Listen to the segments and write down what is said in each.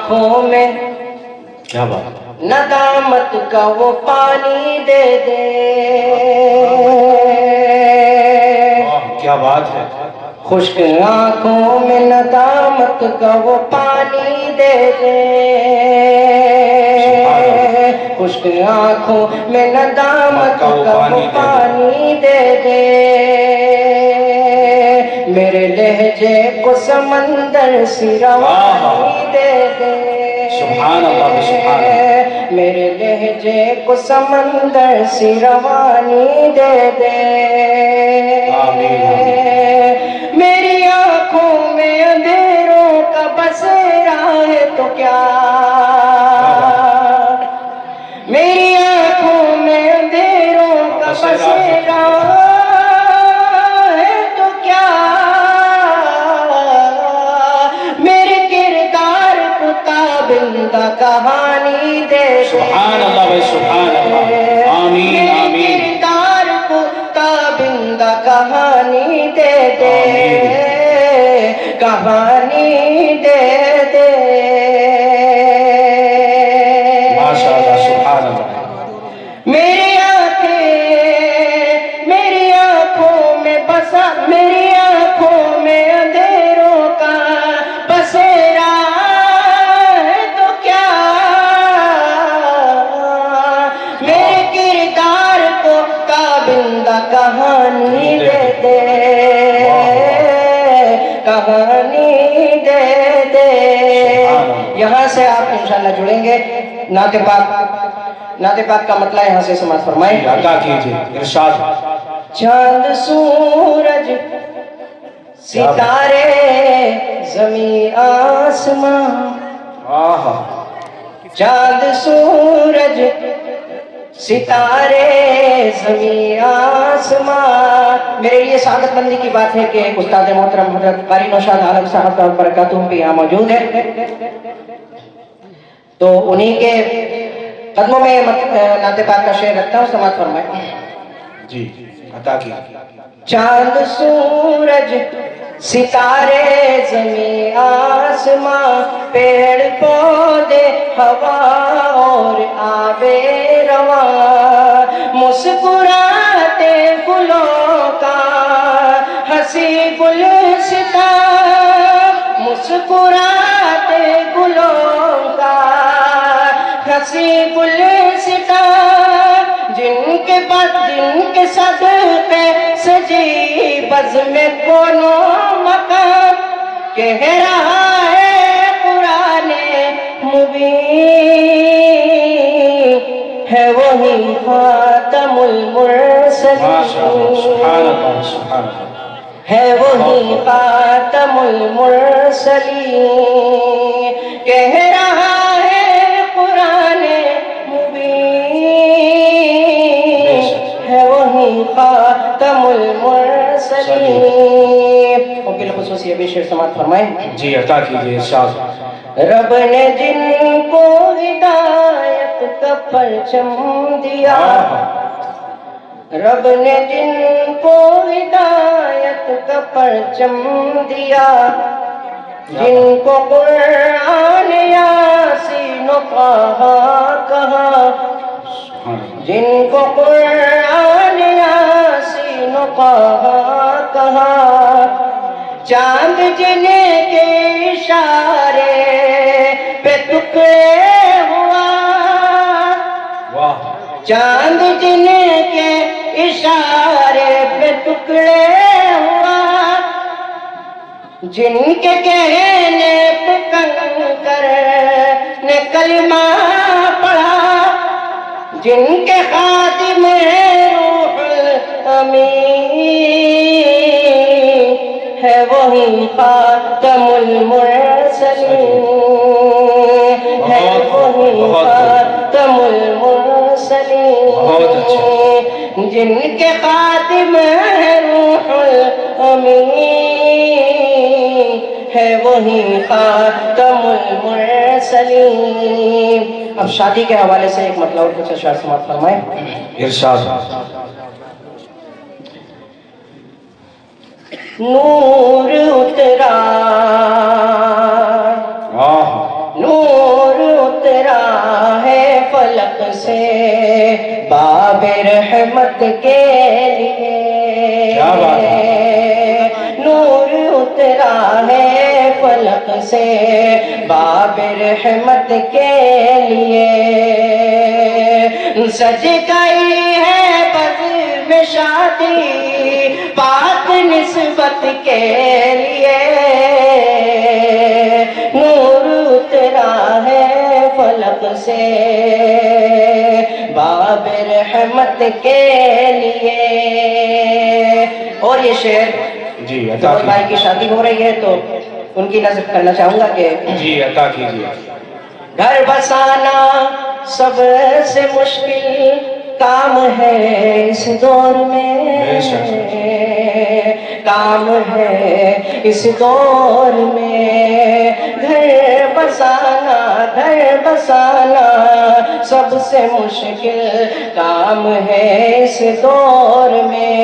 آنکھوں میں کیا بات ندامت کا وہ پانی دے دے، کیا بات ہے، خشک آنکھوں میں ندامت کا وہ پانی دے دے، خشک آنکھوں میں ندامت کا وہ پانی دے دے، میرے لہجے کو سمندر سی روانی دے دے، سبحان اللہ سبحان اللہ، میرے لہجے کو سمندر سی روانی دے دے، آمین میری آنکھوں میں اندھیروں کا بسیرا ہے تو کیا، میری آنکھوں میں اندھیروں کا بسیرا ہے تو کیا، میرے کردار کو تابندہ کہانی دے دے، سبحان اللہ بھائی سبحان اللہ، آمین آمین، میرے کردار کو تابندہ کہانی دے دے، کہانی دے دے، ماشاءاللہ سبحان اللہ، میری آنکھوں میں بسا، میری آنکھوں میں اندھیروں کا بسیرا ہے تو کیا، میرے کردار کو تابندہ کہانی دے دے، کہانی دے دے، یہاں سے آپ انشاءاللہ جڑیں گے نعت پاک کا مطلع یہاں سے سماعت فرمائیں، عطا کیجئے ارشاد، چاند سورج ستارے زمین آسمان، چاند سورج ستارے زمین آسمان، میرے لیے سعادت مندی کی بات ہے کہ استاد محترم حضرت قاری نوشاد عالم صاحب کا برکاتہ بھی یہاں موجود ہے، تو انہی کے قدموں میں نعت پاک کا شعر رکھتا ہوں، سماعت فرمائیں، جی عطا کیجئے، چاند سورج ستارے زمین آسمان، پیڑ پودے ہوا اور آب رواں، مسکراتے گلوں کا ہنسی گلستان، مسکراتے گلوں کا ہنسی گلستان، جن کے صدقے سجی بزم کونوں مکان، کہہ رہا ہے قرآن مبین، ہے وہی خاتم المرسلین، سبحان اللہ سبحان اللہ، ہے وہی خاتم المرسلین، کہہ رہا ہے قرآن مبین، ہے وہی خاتم المرسلین، اور بالخصوص یہ بھی شعر سماعت فرمائیں، جی عطا کیجئے ارشاد، رب نے جن کو ہدایت کا پرچم دیا، رب نے جن کو ہدایت کا پرچم دیا، جن کو قرآن یاسین و طٰہٰ کہا، جن کو قرآن یاسین و طٰہٰ کہا، چاند جن کے اشارے پہ ٹکڑے ہوا، چاند جن کے اشارے پہ ٹکڑے ہوا، جن کے کہنے پہ کنکر نے کلمہ پڑھا، جن کے خاتم روح الامین، ہے وہی خاتم المرسلین، ہے وہی خاتم المرسلین، جن کے خاتم روح الامین، ہے وہی خاتم المرسلین۔ اب شادی کے حوالے سے ایک مطلب اور کچھ اشعار سماعت فرمائیں، ارشاد، نور اترا، نور رحمت کے لیے کیا بات ہے نور اترا ہے فلک سے باب رحمت کے لیے سج گئی ہے بز میں شادی پاک نسبت کے لیے نور اترا ہے فلک سے باب رحمت کے لیے. اور یہ شعر جی عطا جواد بھائی کی شادی ہو رہی ہے تو ان کی نظر کرنا چاہوں گا کہ جی عطا کیجیے. گھر بسانا سب سے مشکل کام ہے اس دور میں بے شک. کام ہے اس دور میں گھر بسانا سب سے مشکل کام ہے اس دور میں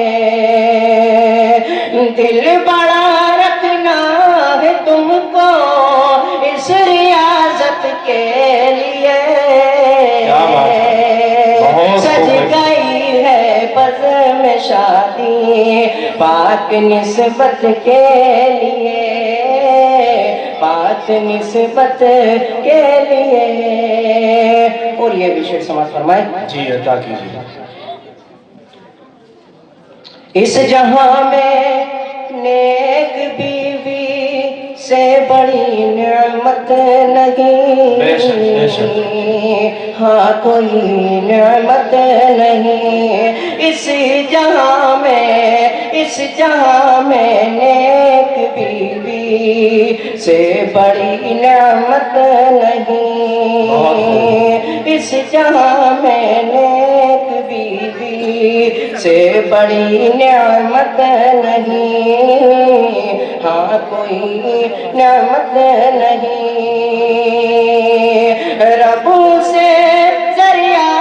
دل بڑا رکھنا ہے تم کو اس ریاضت کے لیے کیا بات ہے بہت سج خوب. گئی ہے بز میں شادی پاک نسبت کے لیے پاک نسبت کے لیے. اور یہ بھی شعر سماعت فرمائیں. جی عطا کیجیے. اس جہاں میں نیک بیوی سے بڑی نعمت بے شک، بے شک. نہیں ہاں کوئی نعمت نہیں اس جہاں میں نیک بیوی سے بڑی نعمت نہیں اس جہاں میں نیک بیوی سے بڑی نعمت نہیں ہاں کوئی نعمت نہیں رب سے ذریعہ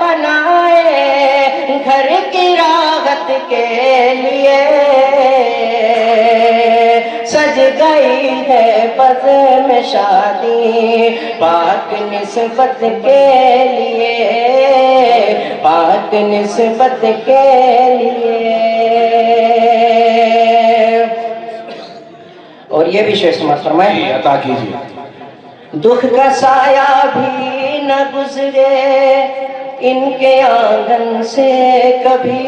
بنائے گھر کی راحت کے لیے سج گئی ہے بز میں شادی پاک نسبت کے لیے پاک نسبت کے لیے. اور یہ بھی شعر سماعت فرمائیں. جی عطا کیجیے. دکھ کا سایہ بھی نہ گزرے ان کے آنگن سے کبھی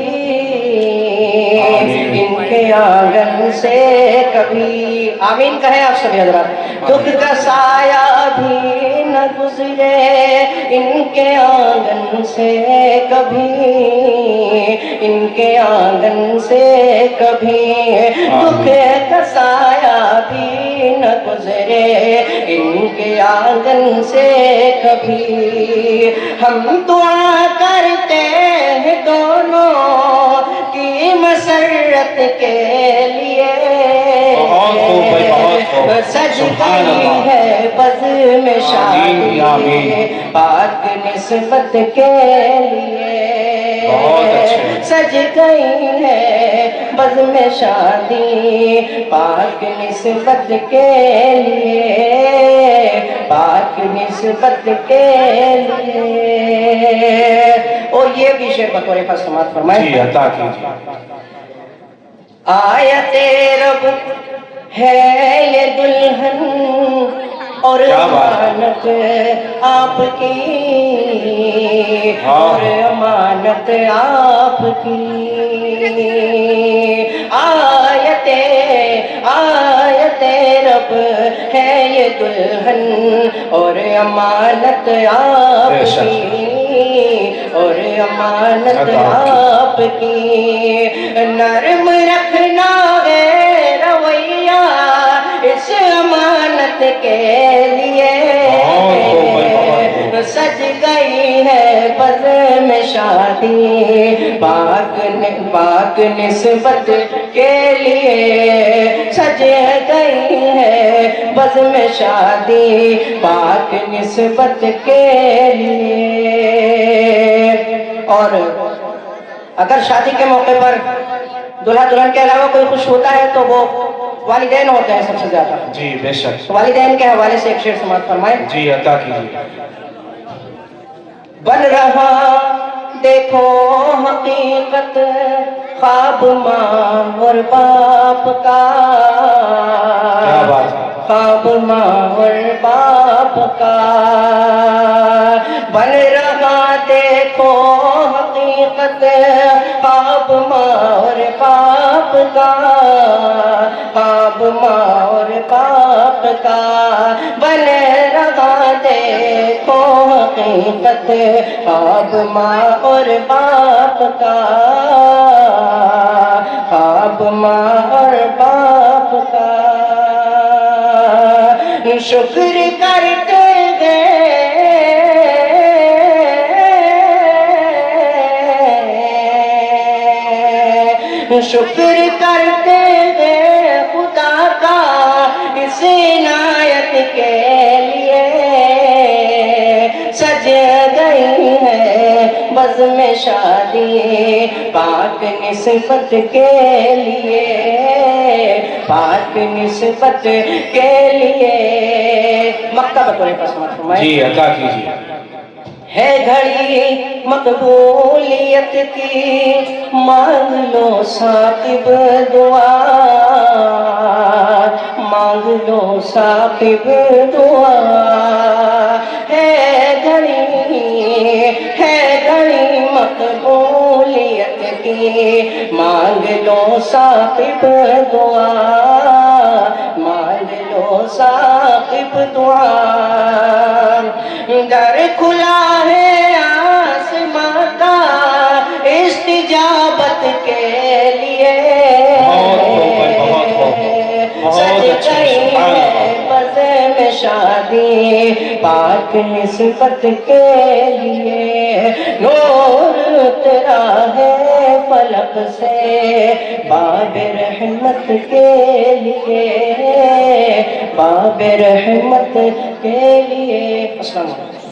آمین. ان کے آنگن سے کبھی آمین کہیں آپ سبھی حضرات. دکھ کا سایہ بھی نہ گزرے ان کے آنگن سے کبھی ان کے آنگن سے کبھی دکھ کا سایہ بھی نہ گزرے ان کے آنگن سے کبھی ہم دعا کرتے ہیں دونوں کی مسرت کے لیے بہت خوب بھائی، بہت خوب. سج سبحان گئی اللہ. ہے بز میں آمین، آمین. شادی پاک نسبت کے لیے بہت اچھے. سج گئی ہے بز میں شادی پاک نسبت کے لیے پاک نسبت کے لیے. اور یہ بھی شعر بطور خاص سماعت فرمائیں. جی عطا کیجیے. آیت رب ہے یہ دلہن اور کیا بات ہے. امانت آپ کی ہاں. اور امانت آپ کی آیت رب ہے یہ دلہن اور امانت آپ بے شک. کی اور امانت عطا آپ کی نرم رکھنا ہے رویہ اس امانت کے لیے بہت خوب بھائی، بہت خوب. سج گئی ہے بز میں شادی پاک نسبت کے لیے سج گئی ہے بز میں شادی پاک نسبت کے لیے. اور اگر شادی کے موقع پر دلہا دلہن کے علاوہ کوئی خوش ہوتا ہے تو وہ والدین ہوتے ہیں سب سے زیادہ. جی بے شک. والدین کے حوالے سے ایک شعر سماعت فرمائیں. جی عطا کیجیے. بن رہا دیکھو حقیقت خواب ماں اور باپ کا، کیا بات ہے، خواب ماں اور باپ کا بن رہا، دیکھو حقیقت خواب ماں اور باپ کا، خواب ماں اور باپ کا بن رہا، دیکھو حقیقت خواب ماں اور باپ کا، خواب ماں اور باپ کا شکر کرتے گئے، شکر کرتے گئے خدا کا اس عنایت کے لیے، سج گئی ہے بزم شادی پاک نسبت کے لیے، پاک نسبت کے لیے۔ مکہ بطور قسمت فرمائے جی عطا کیجیے۔ ہے گھڑی مقبولیت کی، مانگ لو ثاقب دعا، مانگ لو ثاقب دعا، ہے گھڑی مقبولیت کی، مانگ لو ثاقب دعا، مانگ لو ثاقب دعا، در کھلا ہے آسماں کا استجابت کے لیے، سج گئی ہے بزم شادی پاک نسبت کے لیے، نور اترا ہے فلک سے باب رحمت کے لیے، باب رحمت کے لیے۔ السلام علیکم۔